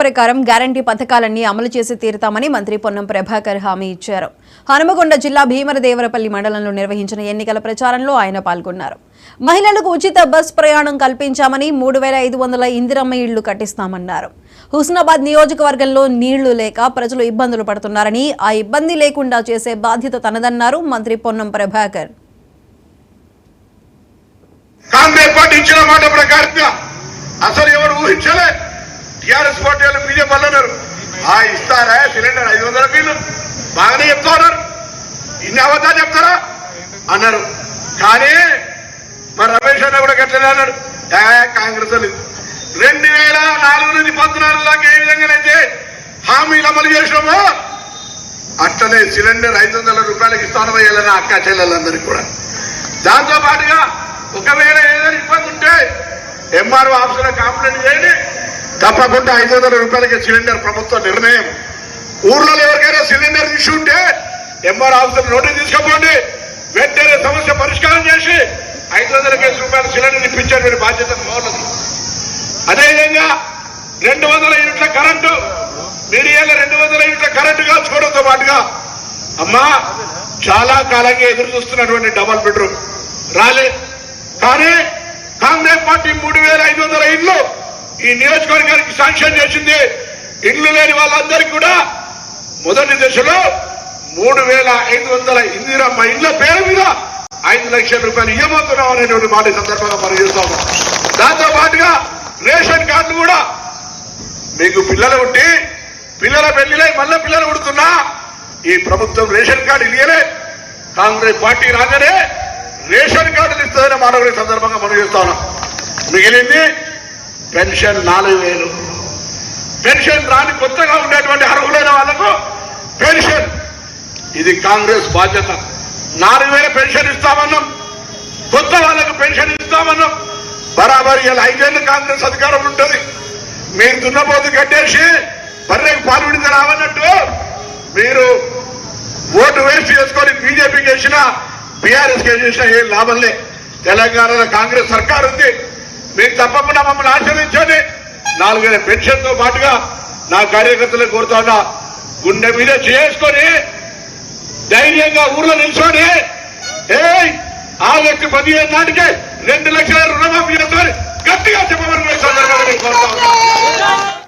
ప్రకారం గ్యారంటీ పథకాలన్నీ అమలు చేసి తీరుతామని మంత్రి పొన్నం ప్రభాకర్ హామీ ఇచ్చారు. హనుమకొండ జిల్లా భీమరదేవరపల్లి మండలంలో నిర్వహించిన ఎన్నికల ప్రచారంలో ఆయన పాల్గొన్నారు. మహిళలకు ఉచిత బస్ ప్రయాణం కల్పించామని 3500 ఇందిరమ్మ ఇళ్లు కట్టిస్తామన్నారు. హుస్నాబాద్ నియోజకవర్గంలో నీళ్లు లేక ప్రజలు ఇబ్బందులు పడుతున్నారని, ఆ ఇబ్బంది లేకుండా చేసే బాధ్యత తనదన్నారు మంత్రి పొన్నం ప్రభాకర్. కాంగ్రెస్ పార్టీ ఇచ్చిన మాట ప్రకారంగా అసలు ఎవరు ఊహించలే. టీఆర్ఎస్ పార్టీ వాళ్ళు బీజేపీ వాళ్ళు అన్నారు, ఇస్తారా సిలిండర్ 500 బిల్లు బాగానే చెప్తా ఉన్నారు, ఇన్ని అవద్దా చెప్తారా అన్నారు. కానీ మరి రమేష్ అన్న కూడా గట్లనే అన్నాడు, కాంగ్రెస్ వాళ్ళు 2004 నుంచి 2014 దాకా ఏ విధంగానైతే హామీలు అమలు చేసినామో అట్లనే సిలిండర్ 500 రూపాయలకి ఇస్తాను వేయాలని అక్క చెల్లెలందరికీ కూడా. దాంతో పాటుగా ఒకవేళ ఏదైనా ఇబ్బంది ఉంటే ఎంఆర్ఓ ఆఫీసులో కంప్లైంట్ చేయండి, తప్పకుండా 500 రూపాయలకి సిలిండర్ ప్రభుత్వ నిర్ణయం. ఊర్లో ఎవరికైనా సిలిండర్ ఇష్యూ ఉంటే ఎంఆర్ఓ ఆఫీసర్ నోటీస్ తీసుకోపోండి, వెంటనే సమస్య పరిష్కారం చేసి 500 రూపాయల సిలిండర్ ఇప్పించే బాధ్యత బాగున్నది. అదేవిధంగా 200 యూనిట్ల కరెంటు, మీరు 200 యూనిట్ల కరెంటు కాల్చుకోవడంతో పాటుగా అమ్మా చాలా కాలంగా ఎదురు చూస్తున్నటువంటి డబల్ బెడ్రూమ్ రాలే. కానీ కాంగ్రెస్ పార్టీ 3500 ఇళ్లు ఈ నియోజకవర్గానికి శాంక్షన్ చేసింది. ఇళ్లు లేని వాళ్ళందరికీ కూడా మొదటి దశలో 3500 ఇందిరమ్మ ఇళ్ల పేరు మీద 5 లక్షల రూపాయలు ఇవ్వబోతున్నాం అనేటువంటి మాట సందర్భంగా మనం చేస్తాము. దాంతో పాటుగా రేషన్ కార్డులు కూడా మీకు పిల్లలు ఉంటే పిల్లల పెళ్లిలై మళ్ళీ పిల్లలు పుడుతున్నా ఈ ప్రభుత్వం రేషన్ కార్డు ఇయ్యలే. కాంగ్రెస్ పార్టీ రాగానే రేషన్ కార్డులు ఇస్తుందనే మాట సందర్భంగా మనం చేస్తా ఉన్నాం. మిగిలింది పెన్షన్ 4000, పెన్షన్ రాని కొత్తగా ఉండేటువంటి అర్హులైన వాళ్లకు పెన్షన్, ఇది కాంగ్రెస్ బాధ్యత. 4000 పెన్షన్ ఇస్తామన్నాం, కొత్త వాళ్లకు పెన్షన్ ఇస్తామన్నాం. బరాబరి 5 ఏళ్ళు కాంగ్రెస్ అధికారం ఉంటుంది. మీరు దున్నపోతు కట్టేసి బర్రెకు పాలు విడితే రావన్నట్టు మీరు ఓటు వేస్ట్ చేసుకొని బీజేపీకి వేసిన బీఆర్ఎస్ కి చేసిన ఏం లాభంలే. తెలంగాణలో కాంగ్రెస్ సర్కార్ ఉంది, మీరు తప్పకుండా మమ్మల్ని ఆశ్రయించండి. 4000 పెన్షన్ తో పాటుగా నా కార్యకర్తలకు కోరుతున్నా, గుండె మీద చేసుకొని ధైర్యంగా ఊర్లో నిల్చొని ఆగస్టు 15 నాటికే 2 లక్షల రుణమాఫీ చేస్తామని గట్టిగా చెప్పమని సందర్భంగా కోరుతా ఉన్నా.